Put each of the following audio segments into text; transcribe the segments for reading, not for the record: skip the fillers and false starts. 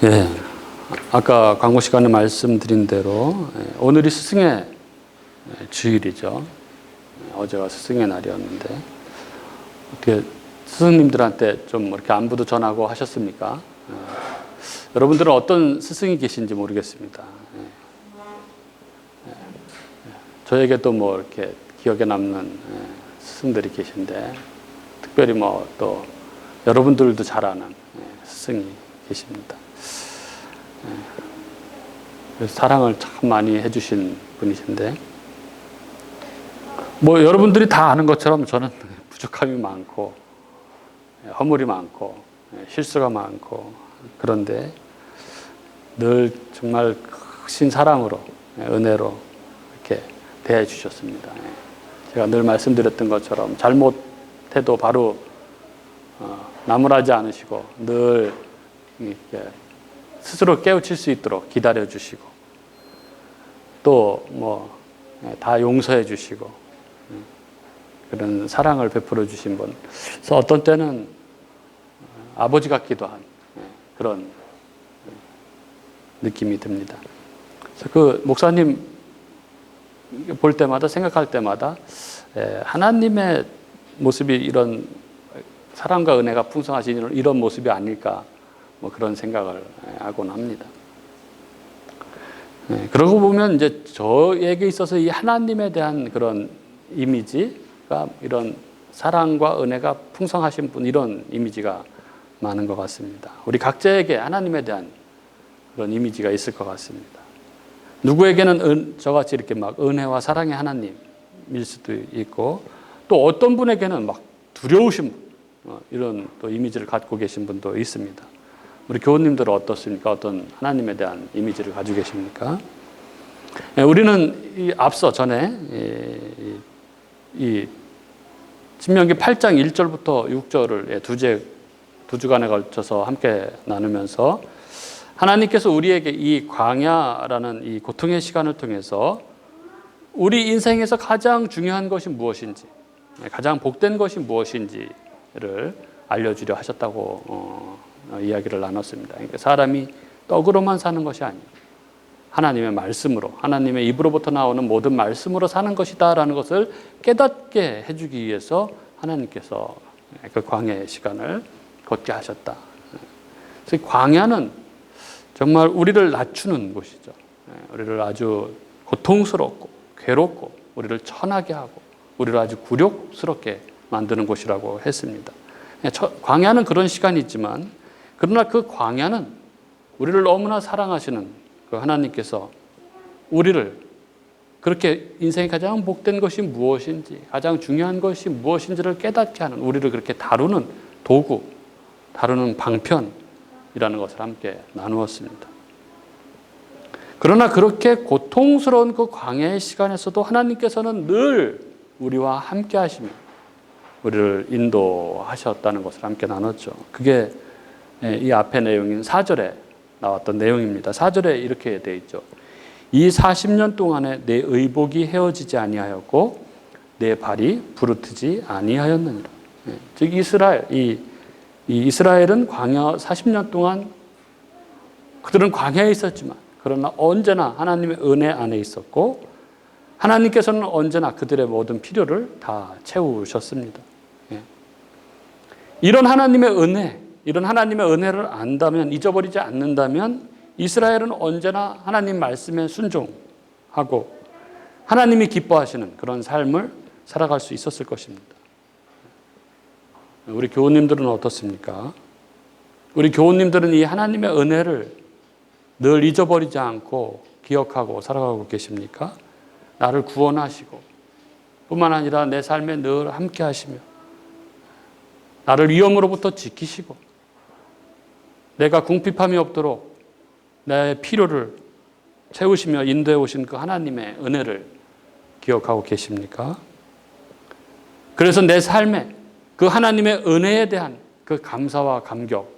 예, 아까 광고 시간에 말씀드린 대로 오늘이 스승의 주일이죠. 어제가 스승의 날이었는데 어떻게 스승님들한테 좀 이렇게 안부도 전하고 하셨습니까? 여러분들은 어떤 스승이 계신지 모르겠습니다. 저에게도 뭐 이렇게 기억에 남는 스승들이 계신데 특별히 뭐 또 여러분들도 잘 아는 스승이 계십니다. 그래서 사랑을 참 많이 해주신 분이신데 뭐 여러분들이 다 아는 것처럼 저는 부족함이 많고 허물이 많고 실수가 많고 그런데 늘 정말 크신 사랑으로 은혜로 이렇게 대해 주셨습니다. 제가 늘 말씀드렸던 것처럼 잘못해도 바로 나무라지 않으시고 늘 이렇게 스스로 깨우칠 수 있도록 기다려 주시고 또 뭐 다 용서해 주시고 그런 사랑을 베풀어 주신 분. 그래서 어떤 때는 아버지 같기도 한 그런 느낌이 듭니다. 그래서 그 목사님 볼 때마다 생각할 때마다 하나님의 모습이 이런 사랑과 은혜가 풍성하신 이런 모습이 아닐까 뭐 그런 생각을 하곤 합니다. 그러고 보면 이제 저에게 있어서 이 하나님에 대한 그런 이미지가 이런 사랑과 은혜가 풍성하신 분 이런 이미지가 많은 것 같습니다. 우리 각자에게 하나님에 대한 그런 이미지가 있을 것 같습니다. 누구에게는 저같이 이렇게 막 은혜와 사랑의 하나님일 수도 있고 또 어떤 분에게는 막 두려우신 분 이런 또 이미지를 갖고 계신 분도 있습니다. 우리 교우님들은 어떻습니까? 어떤 하나님에 대한 이미지를 가지고 계십니까? 우리는 앞서 전에 이 신명기 8장 1절부터 6절을 두 주간에 걸쳐서 함께 나누면서 하나님께서 우리에게 이 광야라는 이 고통의 시간을 통해서 우리 인생에서 가장 중요한 것이 무엇인지, 가장 복된 것이 무엇인지를 알려주려 하셨다고 이야기를 나눴습니다. 그러니까 사람이 떡으로만 사는 것이 아니에요. 하나님의 말씀으로, 하나님의 입으로부터 나오는 모든 말씀으로 사는 것이다라는 것을 깨닫게 해주기 위해서 하나님께서 그 광야의 시간을 걷게 하셨다. 그래서 광야는 정말 우리를 낮추는 곳이죠. 우리를 아주 고통스럽고 괴롭고 우리를 천하게 하고 우리를 아주 굴욕스럽게 만드는 곳이라고 했습니다. 광야는 그런 시간이 있지만 그러나 그 광야는 우리를 너무나 사랑하시는 그 하나님께서 우리를 그렇게 인생에 가장 복된 것이 무엇인지 가장 중요한 것이 무엇인지를 깨닫게 하는 우리를 그렇게 다루는 도구, 다루는 방편이라는 것을 함께 나누었습니다. 그러나 그렇게 고통스러운 그 광야의 시간에서도 하나님께서는 늘 우리와 함께 하시며 우리를 인도하셨다는 것을 함께 나눴죠. 그게 이 앞의 내용인 4절에 나왔던 내용입니다. 4절에 이렇게 되어 있죠. 이 40년 동안에 내 의복이 헤어지지 아니하였고 내 발이 부르트지 아니하였느니라. 즉 이 이스라엘은 광야 40년 동안 그들은 광야에 있었지만 그러나 언제나 하나님의 은혜 안에 있었고 하나님께서는 언제나 그들의 모든 필요를 다 채우셨습니다. 이런 하나님의 은혜, 이런 하나님의 은혜를 안다면, 잊어버리지 않는다면 이스라엘은 언제나 하나님 말씀에 순종하고 하나님이 기뻐하시는 그런 삶을 살아갈 수 있었을 것입니다. 우리 교우님들은 어떻습니까? 우리 교우님들은 이 하나님의 은혜를 늘 잊어버리지 않고 기억하고 살아가고 계십니까? 나를 구원하시고 뿐만 아니라 내 삶에 늘 함께 하시며 나를 위험으로부터 지키시고 내가 궁핍함이 없도록 내 필요를 채우시며 인도해 오신 그 하나님의 은혜를 기억하고 계십니까? 그래서 내 삶에 그 하나님의 은혜에 대한 그 감사와 감격이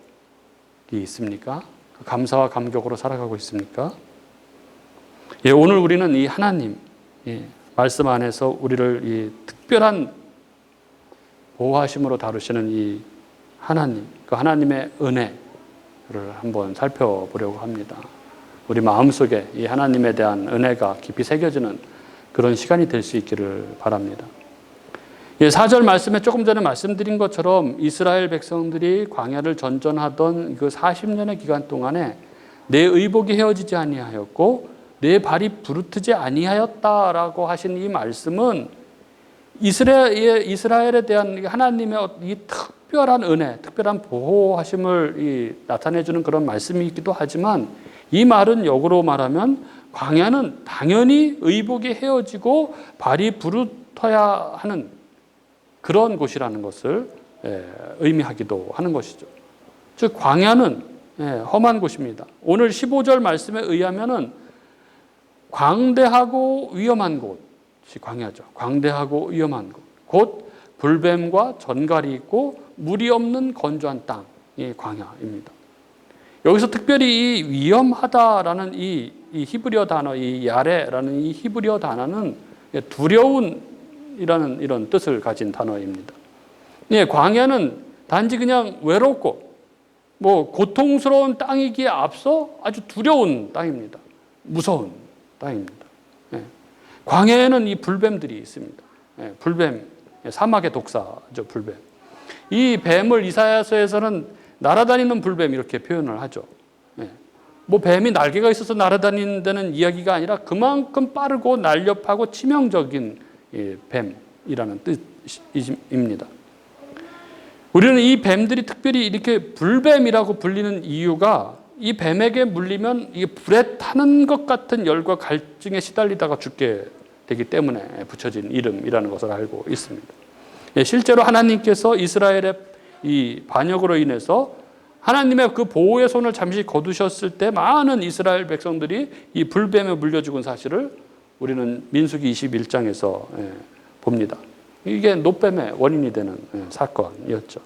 있습니까? 그 감사와 감격으로 살아가고 있습니까? 오늘 우리는 이 하나님 말씀 안에서 우리를 이 특별한 보호하심으로 다루시는 이 하나님, 그 하나님의 은혜, 한번 살펴보려고 합니다. 우리 마음속에 이 하나님에 대한 은혜가 깊이 새겨지는 그런 시간이 될 수 있기를 바랍니다. 4절 말씀에 조금 전에 말씀드린 것처럼 이스라엘 백성들이 광야를 전전하던 그 40년의 기간 동안에 내 의복이 헤어지지 아니하였고 내 발이 부르트지 아니하였다라고 하신 이 말씀은 이스라엘에 대한 하나님의 이 특별한 은혜, 특별한 보호하심을 나타내주는 그런 말씀이기도 하지만 이 말은 역으로 말하면 광야는 당연히 의복이 헤어지고 발이 부르터야 하는 그런 곳이라는 것을 의미하기도 하는 것이죠. 즉 광야는 험한 곳입니다. 오늘 15절 말씀에 의하면은 광대하고 위험한 곳이 광야죠. 광대하고 위험한 곳. 곧 불뱀과 전갈이 있고 물이 없는 건조한 땅이 광야입니다. 여기서 특별히 이 위험하다라는 이 히브리어 단어, 이 야레라는 이 히브리어 단어는 두려운이라는 이런 뜻을 가진 단어입니다. 광야는 단지 그냥 외롭고 고통스러운 땅이기에 앞서 아주 두려운 땅입니다. 무서운 땅입니다. 광야에는 이 불뱀들이 있습니다. 불뱀, 사막의 독사죠, 불뱀. 이 뱀을 이사야서에서는 날아다니는 불뱀 이렇게 표현을 하죠. 뱀이 날개가 있어서 날아다니는 이야기가 아니라 그만큼 빠르고 날렵하고 치명적인 뱀이라는 뜻입니다. 우리는 이 뱀들이 특별히 이렇게 불뱀이라고 불리는 이유가 이 뱀에게 물리면 이게 불에 타는 것 같은 열과 갈증에 시달리다가 죽게 되기 때문에 붙여진 이름이라는 것을 알고 있습니다. 실제로 하나님께서 이스라엘의 이 반역으로 인해서 하나님의 그 보호의 손을 잠시 거두셨을 때 많은 이스라엘 백성들이 이 불뱀에 물려 죽은 사실을 우리는 민수기 21장에서 봅니다. 이게 노뱀의 원인이 되는 사건이었죠.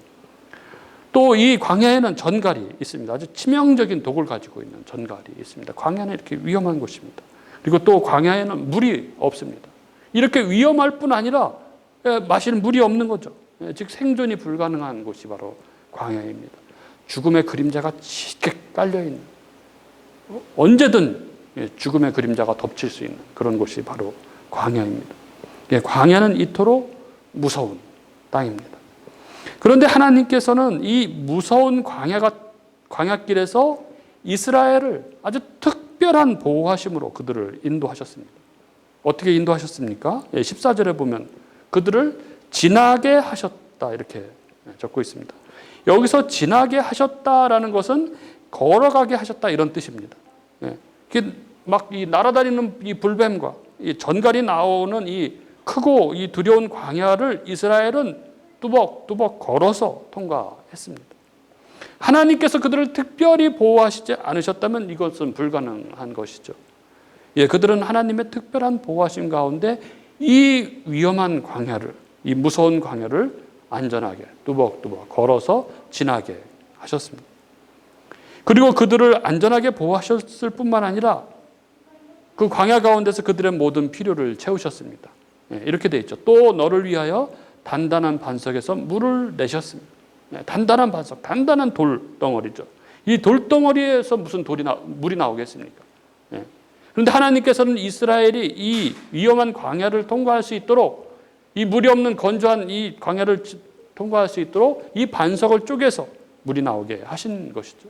또 이 광야에는 전갈이 있습니다. 아주 치명적인 독을 가지고 있는 전갈이 있습니다. 광야는 이렇게 위험한 곳입니다. 그리고 또 광야에는 물이 없습니다. 이렇게 위험할 뿐 아니라 마실 물이 없는 거죠. 즉 생존이 불가능한 곳이 바로 광야입니다. 죽음의 그림자가 짙게 깔려있는, 언제든 죽음의 그림자가 덮칠 수 있는 그런 곳이 바로 광야입니다. 광야는 이토록 무서운 땅입니다. 그런데 하나님께서는 이 무서운 광야길에서 이스라엘을 아주 특별한 보호하심으로 그들을 인도하셨습니다. 어떻게 인도하셨습니까? 14절에 보면 그들을 지나게 하셨다 이렇게 적고 있습니다. 여기서 지나게 하셨다라는 것은 걸어가게 하셨다 이런 뜻입니다. 막 이 날아다니는 이 불뱀과 이 전갈이 나오는 이 크고 이 두려운 광야를 이스라엘은 뚜벅뚜벅 걸어서 통과했습니다. 하나님께서 그들을 특별히 보호하시지 않으셨다면 이것은 불가능한 것이죠. 그들은 하나님의 특별한 보호하심 가운데 이 위험한 광야를, 이 무서운 광야를 안전하게 뚜벅뚜벅 걸어서 지나게 하셨습니다. 그리고 그들을 안전하게 보호하셨을 뿐만 아니라 그 광야 가운데서 그들의 모든 필요를 채우셨습니다. 이렇게 돼 있죠. 또 너를 위하여 단단한 반석에서 물을 내셨습니다. 단단한 반석, 단단한 돌덩어리죠. 이 돌덩어리에서 무슨 물이 나오겠습니까? 그런데 하나님께서는 이스라엘이 이 위험한 광야를 통과할 수 있도록, 이 물이 없는 건조한 이 광야를 통과할 수 있도록 이 반석을 쪼개서 물이 나오게 하신 것이죠.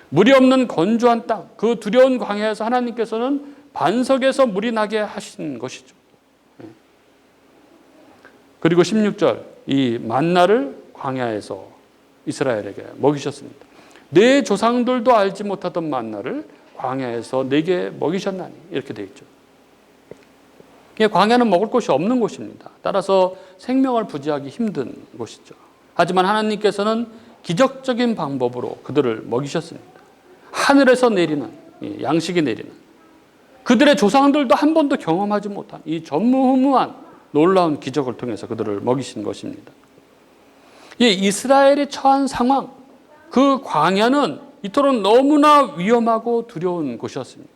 물이 없는 건조한 땅, 그 두려운 광야에서 하나님께서는 반석에서 물이 나게 하신 것이죠. 그리고 16절, 이 만나를 광야에서 이스라엘에게 먹이셨습니다. 내 조상들도 알지 못하던 만나를 광야에서 내게 먹이셨나니 이렇게 되어 있죠. 광야는 먹을 곳이 없는 곳입니다. 따라서 생명을 부지하기 힘든 곳이죠. 하지만 하나님께서는 기적적인 방법으로 그들을 먹이셨습니다. 하늘에서 내리는, 양식이 내리는, 그들의 조상들도 한 번도 경험하지 못한 이 전무후무한 놀라운 기적을 통해서 그들을 먹이신 것입니다. 이스라엘이 처한 상황, 그 광야는 이토록 너무나 위험하고 두려운 곳이었습니다.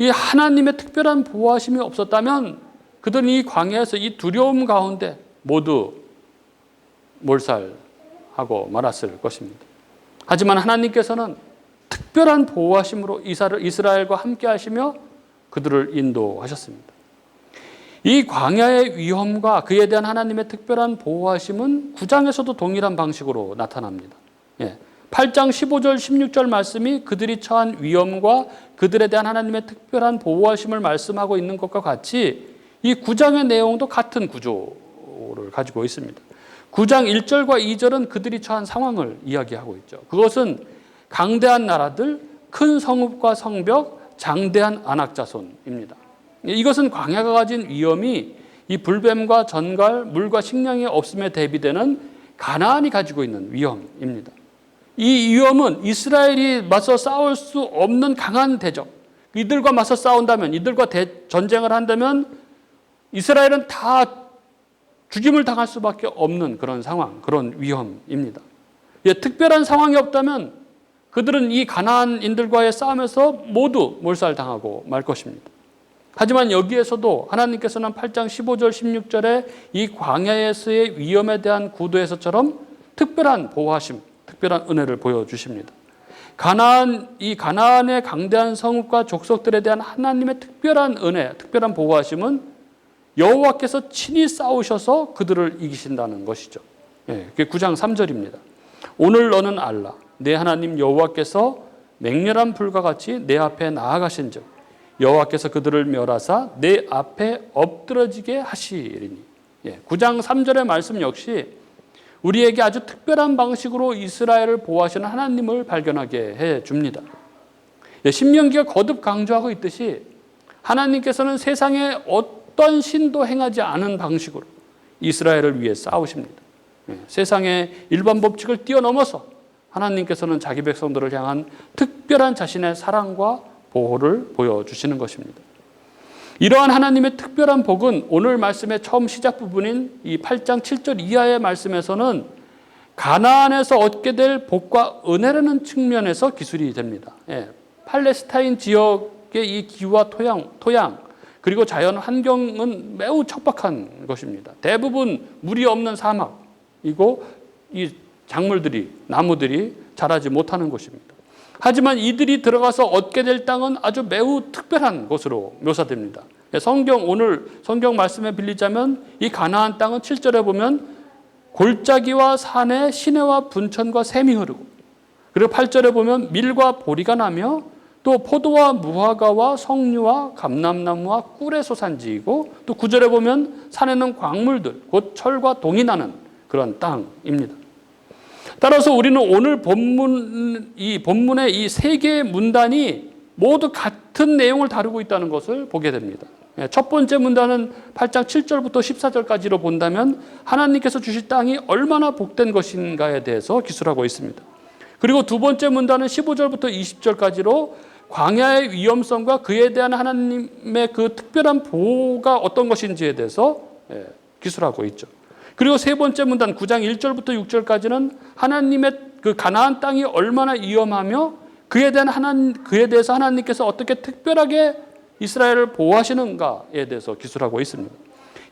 이 하나님의 특별한 보호하심이 없었다면 그들은 이 광야에서 이 두려움 가운데 모두 몰살하고 말았을 것입니다. 하지만 하나님께서는 특별한 보호하심으로 이스라엘과 함께 하시며 그들을 인도하셨습니다. 이 광야의 위험과 그에 대한 하나님의 특별한 보호하심은 9장에서도 동일한 방식으로 나타납니다. 8장 15절 16절 말씀이 그들이 처한 위험과 그들에 대한 하나님의 특별한 보호하심을 말씀하고 있는 것과 같이 이 9장의 내용도 같은 구조를 가지고 있습니다. 9장 1절과 2절은 그들이 처한 상황을 이야기하고 있죠. 그것은 강대한 나라들, 큰 성읍과 성벽, 장대한 안악자손입니다. 이것은 광야가 가진 위험이 이 불뱀과 전갈, 물과 식량이 없음에 대비되는 가나안이 가지고 있는 위험입니다. 이 위험은 이스라엘이 맞서 싸울 수 없는 강한 대적, 이들과 맞서 싸운다면, 이들과 전쟁을 한다면 이스라엘은 다 죽임을 당할 수밖에 없는 그런 상황, 그런 위험입니다. 특별한 상황이 없다면 그들은 이 가나안인들과의 싸움에서 모두 몰살당하고 말 것입니다. 하지만 여기에서도 하나님께서는 8장 15절 16절에 이 광야에서의 위험에 대한 구도에서처럼 특별한 보호하심, 특별한 은혜를 보여주십니다. 이 가나안의 강대한 성읍과 족속들에 대한 하나님의 특별한 은혜, 특별한 보호하심은 여호와께서 친히 싸우셔서 그들을 이기신다는 것이죠. 그게 9장 3절입니다. 오늘 너는 알라. 내 하나님 여호와께서 맹렬한 불과 같이 내 앞에 나아가신즉 여호와께서 그들을 멸하사 내 앞에 엎드러지게 하시리니. 9장 3절의 말씀 역시 우리에게 아주 특별한 방식으로 이스라엘을 보호하시는 하나님을 발견하게 해줍니다. 신명기가 거듭 강조하고 있듯이 하나님께서는 세상에 어떤 신도 행하지 않은 방식으로 이스라엘을 위해 싸우십니다. 세상의 일반 법칙을 뛰어넘어서 하나님께서는 자기 백성들을 향한 특별한 자신의 사랑과 보호를 보여주시는 것입니다. 이러한 하나님의 특별한 복은 오늘 말씀의 처음 시작 부분인 이 8장 7절 이하의 말씀에서는 가나안에서 얻게 될 복과 은혜라는 측면에서 기술이 됩니다. 팔레스타인 지역의 이 기후와 토양 그리고 자연 환경은 매우 척박한 것입니다. 대부분 물이 없는 사막이고 이 작물들이, 나무들이 자라지 못하는 곳입니다. 하지만 이들이 들어가서 얻게 될 땅은 아주 매우 특별한 곳으로 묘사됩니다. 오늘 성경 말씀에 빌리자면 이 가나안 땅은 7절에 보면 골짜기와 산에 시내와 분천과 샘이 흐르고, 그리고 8절에 보면 밀과 보리가 나며 또 포도와 무화과와 석류와 감람나무와 꿀의 소산지이고, 또 9절에 보면 산에는 광물들 곧 철과 동이 나는 그런 땅입니다. 따라서 우리는 오늘 본문의 이 세 개의 문단이 모두 같은 내용을 다루고 있다는 것을 보게 됩니다. 첫 번째 문단은 8장 7절부터 14절까지로 본다면 하나님께서 주실 땅이 얼마나 복된 것인가에 대해서 기술하고 있습니다. 그리고 두 번째 문단은 15절부터 20절까지로 광야의 위험성과 그에 대한 하나님의 그 특별한 보호가 어떤 것인지에 대해서 기술하고 있죠. 그리고 세 번째 문단 9장 1절부터 6절까지는 하나님의 그 가나안 땅이 얼마나 위험하며 그에 대해서 하나님께서 어떻게 특별하게 이스라엘을 보호하시는가에 대해서 기술하고 있습니다.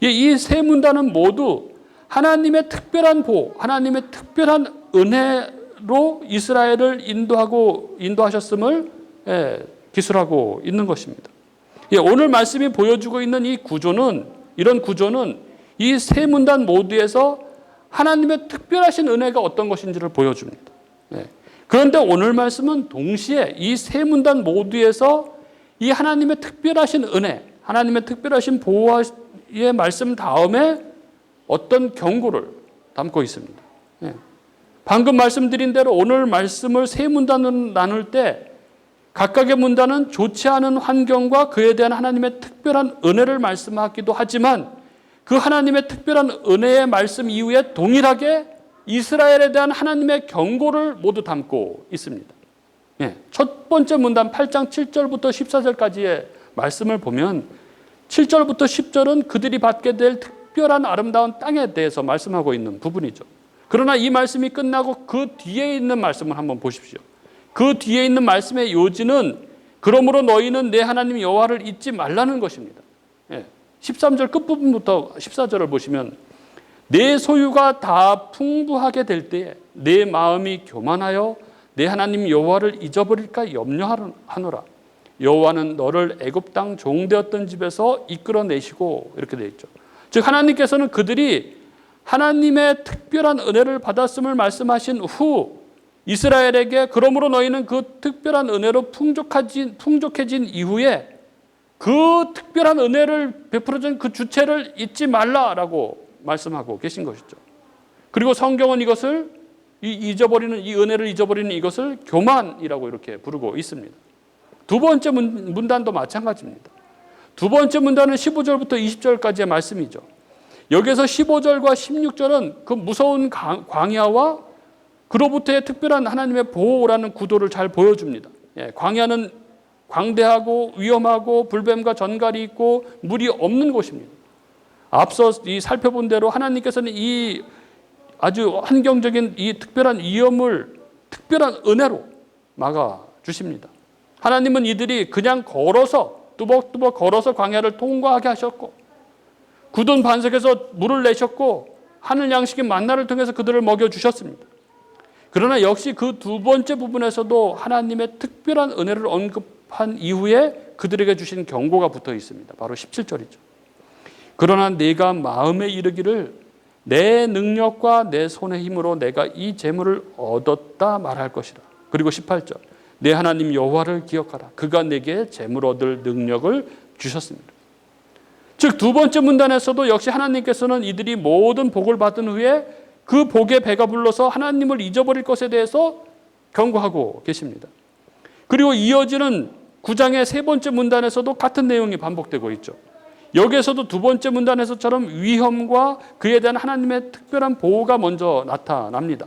이 세 문단은 모두 하나님의 특별한 보호, 하나님의 특별한 은혜로 이스라엘을 인도하셨음을 기술하고 있는 것입니다. 오늘 말씀이 보여주고 있는 이런 구조는 이 세 문단 모두에서 하나님의 특별하신 은혜가 어떤 것인지를 보여줍니다. 그런데 오늘 말씀은 동시에 이 세 문단 모두에서 이 하나님의 특별하신 은혜, 하나님의 특별하신 보호의 말씀 다음에 어떤 경고를 담고 있습니다. 방금 말씀드린 대로 오늘 말씀을 세 문단으로 나눌 때 각각의 문단은 좋지 않은 환경과 그에 대한 하나님의 특별한 은혜를 말씀하기도 하지만 그 하나님의 특별한 은혜의 말씀 이후에 동일하게 이스라엘에 대한 하나님의 경고를 모두 담고 있습니다. 첫 번째 문단 8장 7절부터 14절까지의 말씀을 보면 7절부터 10절은 그들이 받게 될 특별한 아름다운 땅에 대해서 말씀하고 있는 부분이죠. 그러나 이 말씀이 끝나고 그 뒤에 있는 말씀을 한번 보십시오. 그 뒤에 있는 말씀의 요지는 그러므로 너희는 내 하나님 여호와를 잊지 말라는 것입니다. 13절 끝부분부터 14절을 보시면 내 소유가 다 풍부하게 될 때에 내 마음이 교만하여 내 하나님 여호와를 잊어버릴까 염려하노라. 여호와는 너를 애굽 땅 종되었던 집에서 이끌어내시고, 이렇게 되어 있죠. 즉 하나님께서는 그들이 하나님의 특별한 은혜를 받았음을 말씀하신 후 이스라엘에게 그러므로 너희는 그 특별한 은혜로 풍족해진 이후에 그 특별한 은혜를 베풀어준 그 주체를 잊지 말라라고 말씀하고 계신 것이죠. 그리고 성경은 이것을 잊어버리는, 이 은혜를 잊어버리는 이것을 교만이라고 이렇게 부르고 있습니다. 두 번째 문단도 마찬가지입니다. 두 번째 문단은 15절부터 20절까지의 말씀이죠. 여기서 15절과 16절은 그 무서운 광야와 그로부터의 특별한 하나님의 보호라는 구도를 잘 보여줍니다. 광야는 광대하고 위험하고 불뱀과 전갈이 있고 물이 없는 곳입니다. 앞서 살펴본 대로 하나님께서는 이 아주 환경적인 이 특별한 위험을 특별한 은혜로 막아주십니다. 하나님은 이들이 그냥 걸어서 뚜벅뚜벅 걸어서 광야를 통과하게 하셨고 굳은 반석에서 물을 내셨고 하늘 양식인 만나를 통해서 그들을 먹여주셨습니다. 그러나 역시 그 두 번째 부분에서도 하나님의 특별한 은혜를 언급한 이후에 그들에게 주신 경고가 붙어 있습니다. 바로 17절이죠. 그러나 네가 마음에 이르기를 내 능력과 내 손의 힘으로 내가 이 재물을 얻었다 말할 것이라. 그리고 18절. 내 하나님 여호와를 기억하라. 그가 내게 재물 얻을 능력을 주셨습니다. 즉 두 번째 문단에서도 역시 하나님께서는 이들이 모든 복을 받은 후에 그 복의 배가 불러서 하나님을 잊어버릴 것에 대해서 경고하고 계십니다. 그리고 이어지는 9장의 세 번째 문단에서도 같은 내용이 반복되고 있죠. 여기에서도 두 번째 문단에서처럼 위험과 그에 대한 하나님의 특별한 보호가 먼저 나타납니다.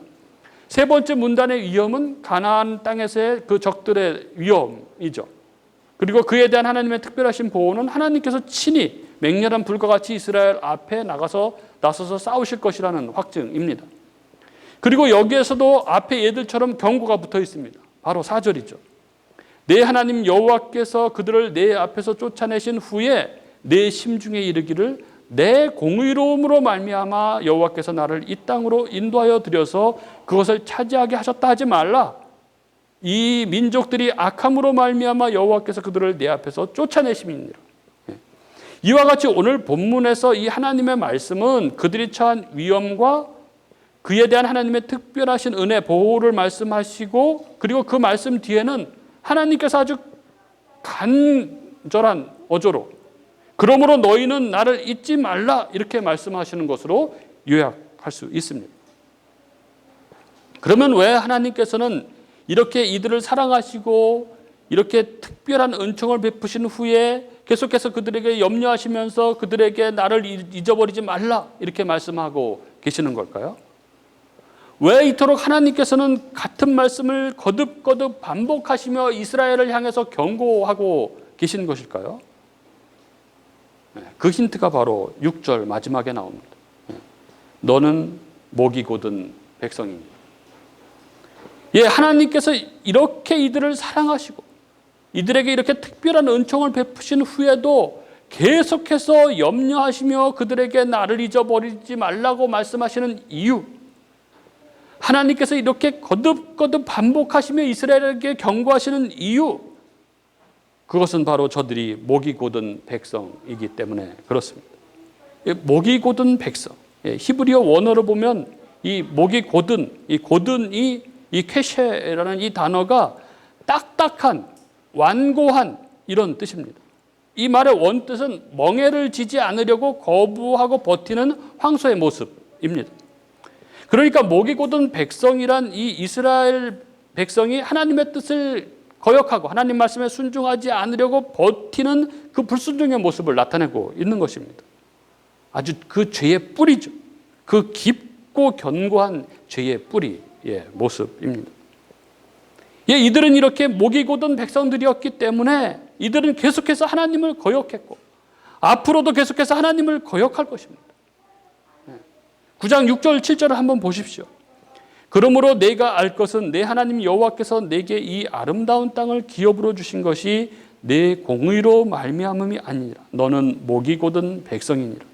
세 번째 문단의 위험은 가나안 땅에서의 그 적들의 위험이죠. 그리고 그에 대한 하나님의 특별하신 보호는 하나님께서 친히 맹렬한 불과 같이 이스라엘 앞에 나서서 싸우실 것이라는 확증입니다. 그리고 여기에서도 앞에 얘들처럼 경고가 붙어 있습니다. 바로 4절이죠. 내 하나님 여호와께서 그들을 내 앞에서 쫓아내신 후에 내 심중에 이르기를 내 공의로움으로 말미암아 여호와께서 나를 이 땅으로 인도하여 들여서 그것을 차지하게 하셨다 하지 말라. 이 민족들이 악함으로 말미암아 여호와께서 그들을 내 앞에서 쫓아내심이니라. 이와 같이 오늘 본문에서 이 하나님의 말씀은 그들이 처한 위험과 그에 대한 하나님의 특별하신 은혜 보호를 말씀하시고 그리고 그 말씀 뒤에는 하나님께서 아주 간절한 어조로 그러므로 너희는 나를 잊지 말라 이렇게 말씀하시는 것으로 요약할 수 있습니다. 그러면 왜 하나님께서는 이렇게 이들을 사랑하시고 이렇게 특별한 은총을 베푸신 후에 계속해서 그들에게 염려하시면서 그들에게 나를 잊어버리지 말라 이렇게 말씀하고 계시는 걸까요? 왜 이토록 하나님께서는 같은 말씀을 거듭거듭 반복하시며 이스라엘을 향해서 경고하고 계신 것일까요? 그 힌트가 바로 6절 마지막에 나옵니다. 너는 목이 곧은 백성이니. 하나님께서 이렇게 이들을 사랑하시고 이들에게 이렇게 특별한 은총을 베푸신 후에도 계속해서 염려하시며 그들에게 나를 잊어버리지 말라고 말씀하시는 이유, 하나님께서 이렇게 거듭거듭 반복하시며 이스라엘에게 경고하시는 이유, 그것은 바로 저들이 목이 곧은 백성이기 때문에 그렇습니다. 목이 곧은 백성, 히브리어 원어로 보면 이 목이 곧은, 이 쾌셰라는 이 단어가 딱딱한, 완고한 이런 뜻입니다. 이 말의 원뜻은 멍에를 지지 않으려고 거부하고 버티는 황소의 모습입니다. 그러니까 목이 곧은 백성이란 이 이스라엘 백성이 하나님의 뜻을 거역하고 하나님 말씀에 순종하지 않으려고 버티는 그 불순종의 모습을 나타내고 있는 것입니다. 아주 그 죄의 뿌리죠. 그 깊고 견고한 죄의 뿌리의 모습입니다. 이들은 이렇게 목이 곧은 백성들이었기 때문에 이들은 계속해서 하나님을 거역했고 앞으로도 계속해서 하나님을 거역할 것입니다. 9장 6절 7절을 한번 보십시오. 그러므로 내가 알 것은 내 하나님 여호와께서 내게 이 아름다운 땅을 기업으로 주신 것이 내 공의로 말미암음이 아니니라. 너는 목이 곧은 백성이니라.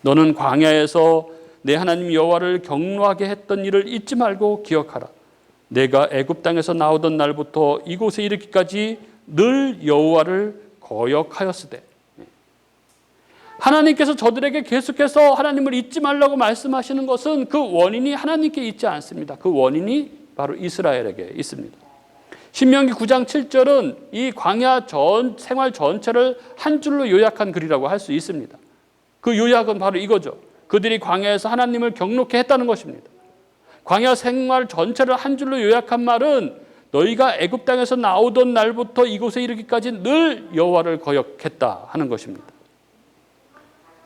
너는 광야에서 내 하나님 여호와를 경노하게 했던 일을 잊지 말고 기억하라. 내가 애굽 땅에서 나오던 날부터 이곳에 이르기까지 늘 여호와를 거역하였으되. 하나님께서 저들에게 계속해서 하나님을 잊지 말라고 말씀하시는 것은 그 원인이 하나님께 있지 않습니다. 그 원인이 바로 이스라엘에게 있습니다. 신명기 9장 7절은 이 광야 생활 전체를 한 줄로 요약한 글이라고 할 수 있습니다. 그 요약은 바로 이거죠. 그들이 광야에서 하나님을 경록해 했다는 것입니다. 광야 생활 전체를 한 줄로 요약한 말은 너희가 애굽 땅에서 나오던 날부터 이곳에 이르기까지 늘 여호와를 거역했다 하는 것입니다.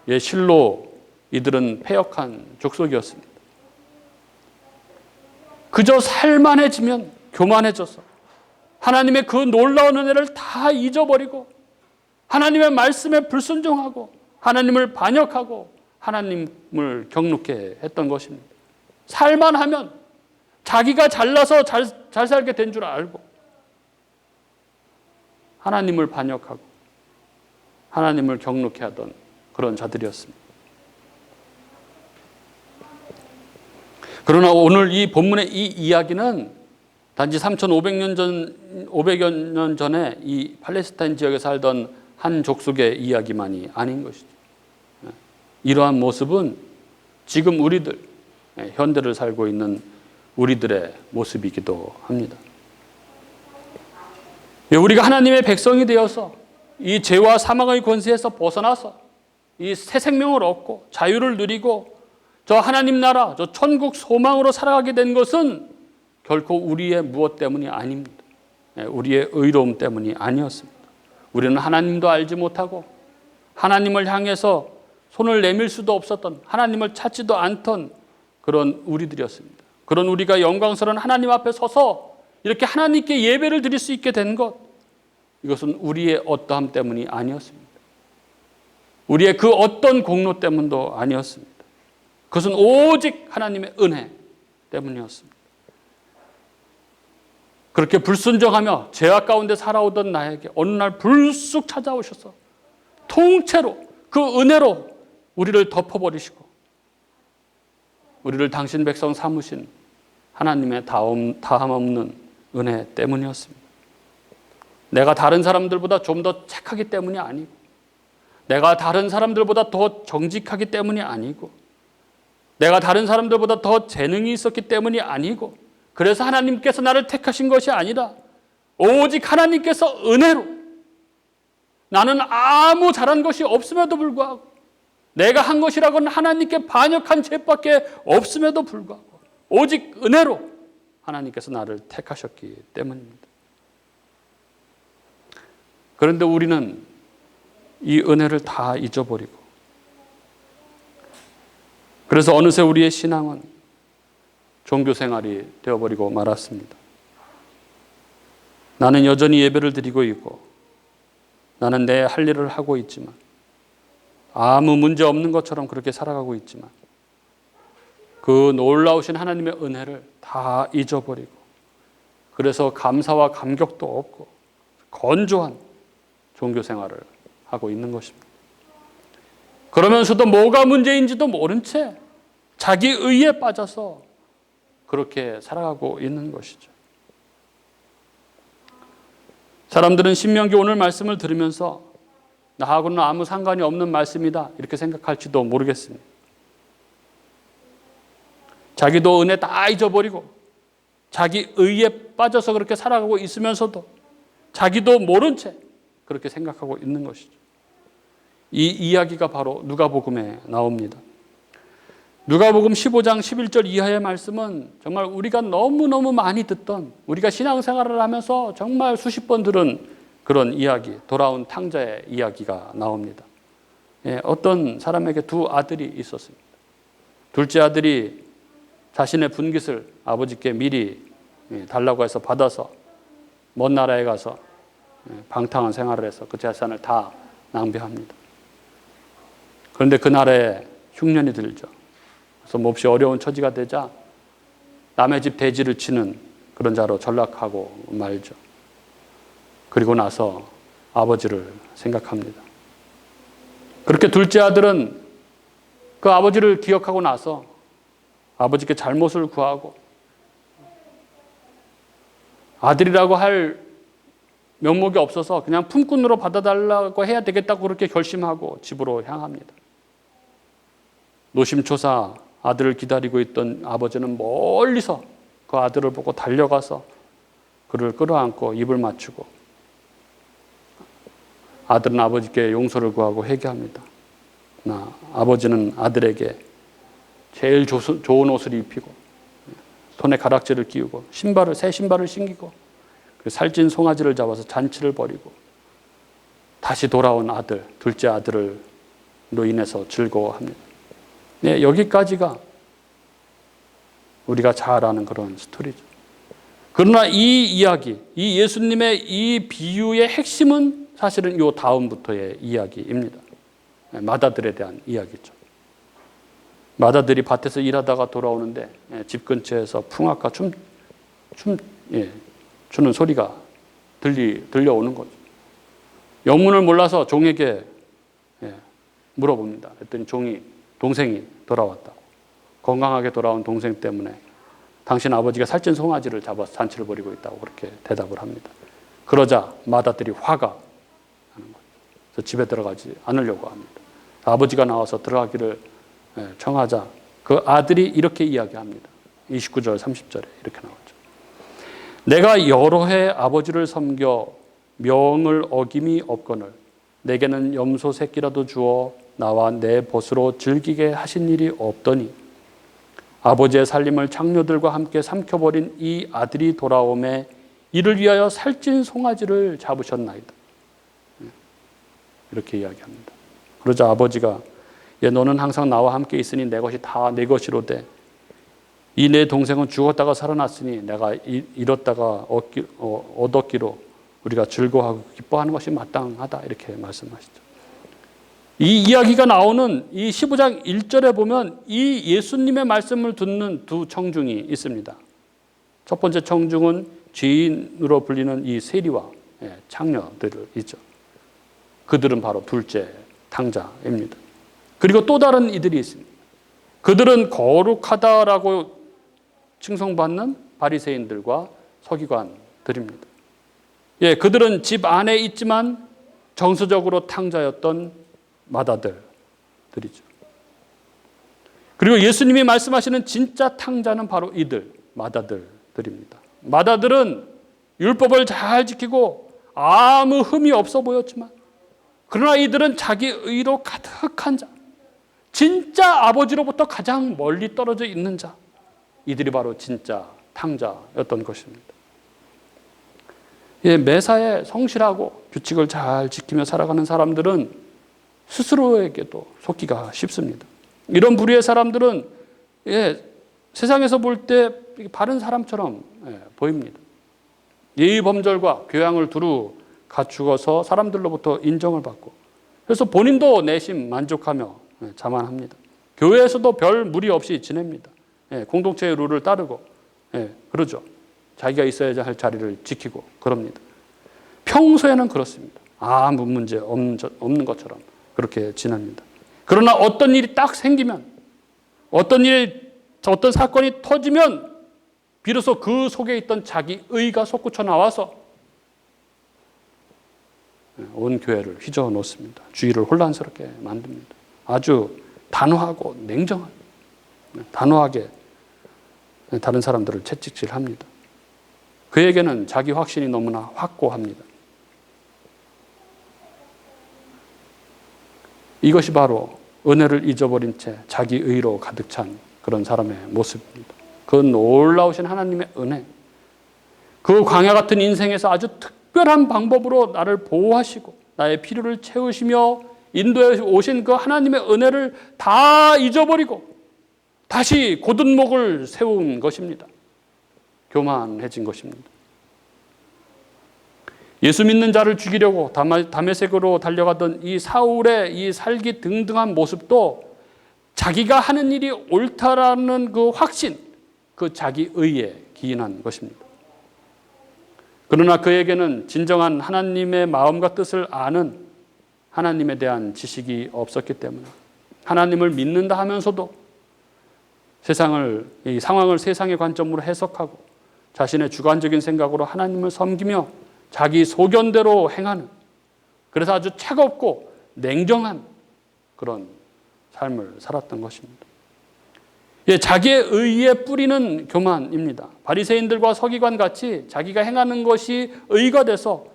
예, 실로 이들은 패역한 족속이었습니다. 그저 살만해지면 교만해져서 하나님의 그 놀라운 은혜를 다 잊어버리고 하나님의 말씀에 불순종하고 하나님을 반역하고 하나님을 경록해 했던 것입니다. 살만하면 자기가 잘나서 잘 살게 된 줄 알고 하나님을 반역하고 하나님을 경록해 하던 그런 자들이었습니다. 그러나 오늘 이 본문의 이 이야기는 단지 500여 년 전에 이 팔레스타인 지역에 살던 한 족속의 이야기만이 아닌 것이죠. 이러한 모습은 지금 우리들, 현대를 살고 있는 우리들의 모습이기도 합니다. 우리가 하나님의 백성이 되어서 이 죄와 사망의 권세에서 벗어나서 이 새 생명을 얻고 자유를 누리고 저 하나님 나라, 저 천국 소망으로 살아가게 된 것은 결코 우리의 무엇 때문이 아닙니다. 우리의 의로움 때문이 아니었습니다. 우리는 하나님도 알지 못하고 하나님을 향해서 손을 내밀 수도 없었던, 하나님을 찾지도 않던 그런 우리들이었습니다. 그런 우리가 영광스러운 하나님 앞에 서서 이렇게 하나님께 예배를 드릴 수 있게 된 것, 이것은 우리의 어떠함 때문이 아니었습니다. 우리의 그 어떤 공로 때문도 아니었습니다. 그것은 오직 하나님의 은혜 때문이었습니다. 그렇게 불순종하며 죄악 가운데 살아오던 나에게 어느 날 불쑥 찾아오셔서 통째로 그 은혜로 우리를 덮어버리시고 우리를 당신 백성 삼으신 하나님의 다함 없는 은혜 때문이었습니다. 내가 다른 사람들보다 좀 더 착하기 때문이 아니고 내가 다른 사람들보다 더 정직하기 때문이 아니고 내가 다른 사람들보다 더 재능이 있었기 때문이 아니고 그래서 하나님께서 나를 택하신 것이 아니라 오직 하나님께서 은혜로 나는 아무 잘한 것이 없음에도 불구하고 내가 한 것이라고는 하나님께 반역한 죄밖에 없음에도 불구하고 오직 은혜로 하나님께서 나를 택하셨기 때문입니다. 그런데 우리는 이 은혜를 다 잊어버리고 그래서 어느새 우리의 신앙은 종교 생활이 되어버리고 말았습니다. 나는 여전히 예배를 드리고 있고 나는 내 할 일을 하고 있지만 아무 문제 없는 것처럼 그렇게 살아가고 있지만 그 놀라우신 하나님의 은혜를 다 잊어버리고 그래서 감사와 감격도 없고 건조한 종교 생활을 하고 있는 것입니다. 그러면서도 뭐가 문제인지도 모른 채 자기 의에 빠져서 그렇게 살아가고 있는 것이죠. 사람들은 신명기 오늘 말씀을 들으면서 나하고는 아무 상관이 없는 말씀이다 이렇게 생각할지도 모르겠습니다. 자기도 은혜 다 잊어버리고 자기 의에 빠져서 그렇게 살아가고 있으면서도 자기도 모른 채 그렇게 생각하고 있는 것이죠. 이 이야기가 바로 누가복음에 나옵니다. 누가복음 15장 11절 이하의 말씀은 정말 우리가 너무너무 많이 듣던 우리가 신앙생활을 하면서 정말 수십 번 들은 그런 이야기, 돌아온 탕자의 이야기가 나옵니다. 어떤 사람에게 두 아들이 있었습니다. 둘째 아들이 자신의 분깃을 아버지께 미리 달라고 해서 받아서 먼 나라에 가서 방탕한 생활을 해서 그 재산을 다 낭비합니다. 그런데 그 나라에 흉년이 들죠. 그래서 몹시 어려운 처지가 되자 남의 집 대지를 치는 그런 자로 전락하고 말죠. 그리고 나서 아버지를 생각합니다. 그렇게 둘째 아들은 그 아버지를 기억하고 나서 아버지께 잘못을 구하고 아들이라고 할 면목이 없어서 그냥 품꾼으로 받아달라고 해야 되겠다고 그렇게 결심하고 집으로 향합니다. 노심초사 아들을 기다리고 있던 아버지는 멀리서 그 아들을 보고 달려가서 그를 끌어안고 입을 맞추고 아들은 아버지께 용서를 구하고 회개합니다. 아버지는 아들에게 제일 좋은 옷을 입히고 손에 가락지를 끼우고 새 신발을 신기고 살찐 송아지를 잡아서 잔치를 벌이고 다시 돌아온 아들, 둘째 아들로 인해서 즐거워합니다. 네, 여기까지가 우리가 잘 아는 그런 스토리죠. 그러나 이 이야기, 이 예수님의 이 비유의 핵심은 사실은 이 다음부터의 이야기입니다. 마다들에 대한 이야기죠. 마다들이 밭에서 일하다가 돌아오는데 집 근처에서 풍악과 추는 소리가 들려오는 거죠. 영문을 몰라서 종에게 물어봅니다. 그랬더니 동생이 돌아왔다고. 건강하게 돌아온 동생 때문에 당신 아버지가 살찐 송아지를 잡아서 잔치를 벌이고 있다고 그렇게 대답을 합니다. 그러자 마다들이 화가 나는 거죠. 그래서 집에 들어가지 않으려고 합니다. 아버지가 나와서 들어가기를 청하자 그 아들이 이렇게 이야기합니다. 29절 30절에 이렇게 나오죠. 내가 여러 해 아버지를 섬겨 명을 어김이 없거늘 내게는 염소 새끼라도 주어 나와 내 벗으로 즐기게 하신 일이 없더니 아버지의 살림을 장녀들과 함께 삼켜버린 이 아들이 돌아오매 이를 위하여 살찐 송아지를 잡으셨나이다. 이렇게 이야기합니다. 그러자 아버지가 너는 항상 나와 함께 있으니 내 것이 다 내 것이로되 이 내 동생은 죽었다가 살아났으니 내가 잃었다가 얻었기로 우리가 즐거워하고 기뻐하는 것이 마땅하다. 이렇게 말씀하시죠. 이 이야기가 나오는 이 15장 1절에 보면 이 예수님의 말씀을 듣는 두 청중이 있습니다. 첫 번째 청중은 죄인으로 불리는 이 세리와 창녀들이죠. 그들은 바로 둘째 탕자입니다. 그리고 또 다른 이들이 있습니다. 그들은 거룩하다라고 칭송받는 바리새인들과 서기관들입니다. 그들은 집 안에 있지만 정서적으로 탕자였던 마다들이죠. 그리고 예수님이 말씀하시는 진짜 탕자는 바로 이들, 마다들입니다. 마다들은 율법을 잘 지키고 아무 흠이 없어 보였지만 그러나 이들은 자기 의로 가득한 자, 진짜 아버지로부터 가장 멀리 떨어져 있는 자, 이들이 바로 진짜 탕자였던 것입니다. 매사에 성실하고 규칙을 잘 지키며 살아가는 사람들은 스스로에게도 속기가 쉽습니다. 이런 부류의 사람들은 세상에서 볼 때 바른 사람처럼 보입니다. 예의 범절과 교양을 두루 갖추어서 사람들로부터 인정을 받고 그래서 본인도 내심 만족하며 자만합니다. 교회에서도 별 무리 없이 지냅니다. 공동체의 룰을 따르고 그러죠. 자기가 있어야 할 자리를 지키고 그럽니다. 평소에는 그렇습니다. 아무 문제 없는 것처럼 그렇게 지냅니다. 그러나 어떤 일이 딱 생기면 어떤 사건이 터지면 비로소 그 속에 있던 자기 의가 솟구쳐 나와서 온 교회를 휘저어 놓습니다. 주의를 혼란스럽게 만듭니다. 아주 단호하고 단호하게 다른 사람들을 채찍질합니다. 그에게는 자기 확신이 너무나 확고합니다. 이것이 바로 은혜를 잊어버린 채 자기 의로 가득 찬 그런 사람의 모습입니다. 그 놀라우신 하나님의 은혜, 그 광야 같은 인생에서 아주 특별한 방법으로 나를 보호하시고 나의 필요를 채우시며 인도해 오신 그 하나님의 은혜를 다 잊어버리고 다시 곧은 목을 세운 것입니다. 교만해진 것입니다. 예수 믿는 자를 죽이려고 다메섹으로 달려가던 이 사울의 이 살기 등등한 모습도 자기가 하는 일이 옳다라는 그 확신, 그 자기 의에 기인한 것입니다. 그러나 그에게는 진정한 하나님의 마음과 뜻을 아는 하나님에 대한 지식이 없었기 때문에 하나님을 믿는다 하면서도 이 상황을 세상의 관점으로 해석하고 자신의 주관적인 생각으로 하나님을 섬기며 자기 소견대로 행하는, 그래서 아주 차갑고 냉정한 그런 삶을 살았던 것입니다. 예, 자기의 의에 뿌리는 교만입니다. 바리새인들과 서기관 같이 자기가 행하는 것이 의가 돼서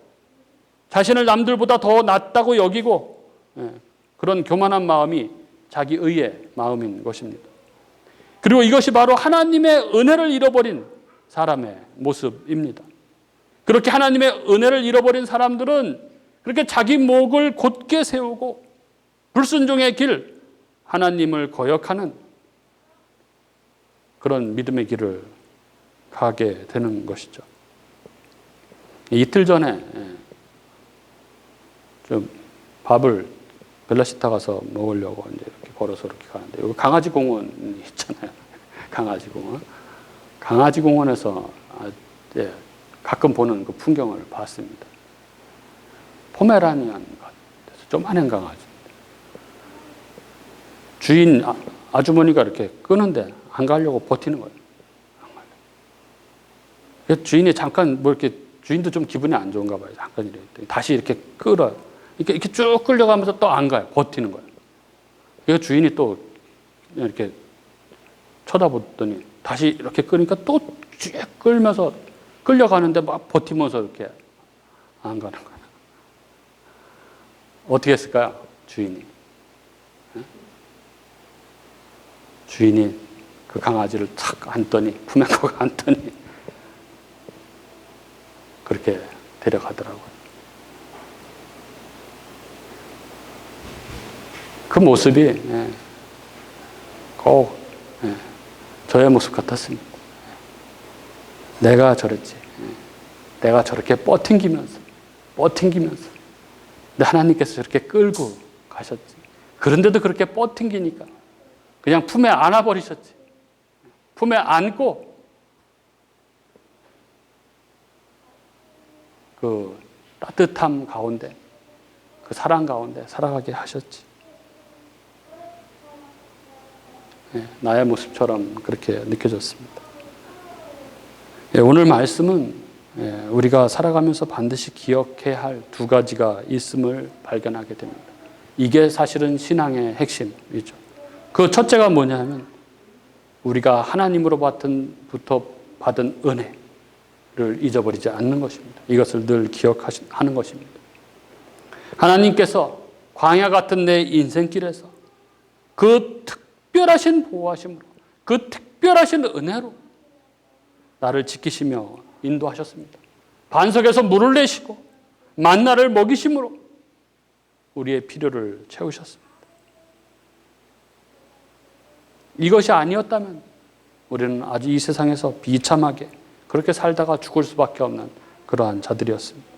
자신을 남들보다 더 낫다고 여기고, 그런 교만한 마음이 자기 의의 마음인 것입니다. 그리고 이것이 바로 하나님의 은혜를 잃어버린 사람의 모습입니다. 그렇게 하나님의 은혜를 잃어버린 사람들은 그렇게 자기 목을 곧게 세우고 불순종의 길, 하나님을 거역하는 그런 믿음의 길을 가게 되는 것이죠. 이틀 전에 좀 밥을 벨라시타 가서 먹으려고 이제 이렇게 걸어서 이렇게 가는데, 여기 강아지 공원 있잖아요. 강아지 공원. 강아지 공원에서 가끔 보는 그 풍경을 봤습니다. 포메라니안 같아서 조그마한 강아지입니다. 주인 아주머니가 이렇게 끄는데 안 가려고 버티는 거예요. 주인이 잠깐 뭐 이렇게, 주인도 좀 기분이 안 좋은가 봐요. 잠깐 이렇게 다시 이렇게 끌어요. 이렇게 쭉 끌려가면서 또 안 가요. 버티는 거예요. 그래서 주인이 또 이렇게 쳐다보더니 다시 이렇게 끄니까 또 쭉 끌면서 끌려가는데 막 버티면서 이렇게 안 가는 거예요. 어떻게 했을까요? 주인이 그 강아지를 탁 안더니, 품에 안더니 그렇게 데려가더라고요. 그 모습이 꼭 저의 모습 같았습니다. 내가 저랬지. 내가 저렇게 뻗팅기면서 근데 하나님께서 저렇게 끌고 가셨지. 그런데도 그렇게 뻗팅기니까 그냥 품에 안아버리셨지. 품에 안고 그 따뜻함 가운데, 그 사랑 가운데 살아가게 하셨지. 나의 모습처럼 그렇게 느껴졌습니다. 오늘 말씀은 우리가 살아가면서 반드시 기억해야 할 두 가지가 있음을 발견하게 됩니다. 이게 사실은 신앙의 핵심이죠. 그 첫째가 뭐냐면, 우리가 하나님으로부터 받은 은혜를 잊어버리지 않는 것입니다. 이것을 늘 기억하는 것입니다. 하나님께서 광야 같은 내 인생길에서 그 특별하신 보호하심으로, 그 특별하신 은혜로 나를 지키시며 인도하셨습니다. 반석에서 물을 내시고 만나를 먹이심으로 우리의 필요를 채우셨습니다. 이것이 아니었다면 우리는 아주 이 세상에서 비참하게 그렇게 살다가 죽을 수밖에 없는 그러한 자들이었습니다.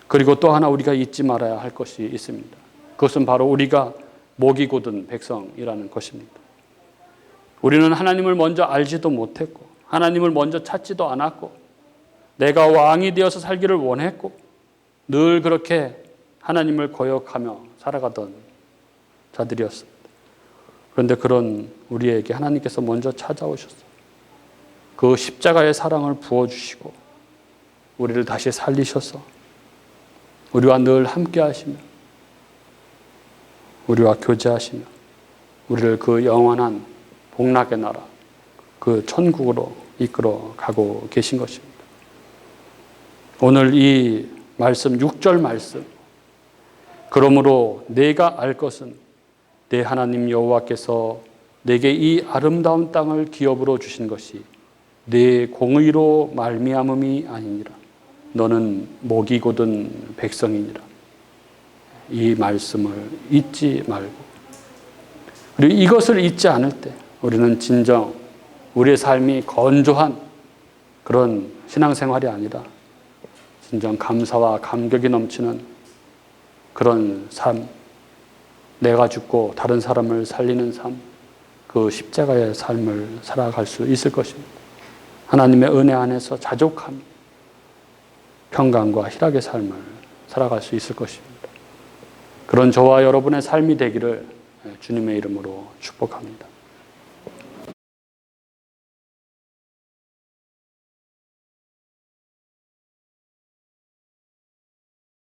그리고 또 하나 우리가 잊지 말아야 할 것이 있습니다. 그것은 바로 우리가 목이 곧은 백성이라는 것입니다. 우리는 하나님을 먼저 알지도 못했고, 하나님을 먼저 찾지도 않았고, 내가 왕이 되어서 살기를 원했고, 늘 그렇게 하나님을 거역하며 살아가던 자들이었습니다. 그런데 그런 우리에게 하나님께서 먼저 찾아오셨어요. 그 십자가의 사랑을 부어주시고 우리를 다시 살리셔서 우리와 늘 함께 하시며 우리와 교제하시며 우리를 그 영원한 복락의 나라, 그 천국으로 이끌어 가고 계신 것입니다. 오늘 이 말씀, 6절 말씀, 그러므로 내가 알 것은 내 하나님 여호와께서 내게 이 아름다운 땅을 기업으로 주신 것이 내 공의로 말미암음이 아니니라. 너는 목이 곧은 백성이니라. 이 말씀을 잊지 말고, 그리고 이것을 잊지 않을 때 우리는 진정 우리의 삶이 건조한 그런 신앙생활이 아니라 진정 감사와 감격이 넘치는 그런 삶, 내가 죽고 다른 사람을 살리는 삶, 그 십자가의 삶을 살아갈 수 있을 것입니다. 하나님의 은혜 안에서 자족하며 평강과 희락의 삶을 살아갈 수 있을 것입니다. 그런 저와 여러분의 삶이 되기를 주님의 이름으로 축복합니다.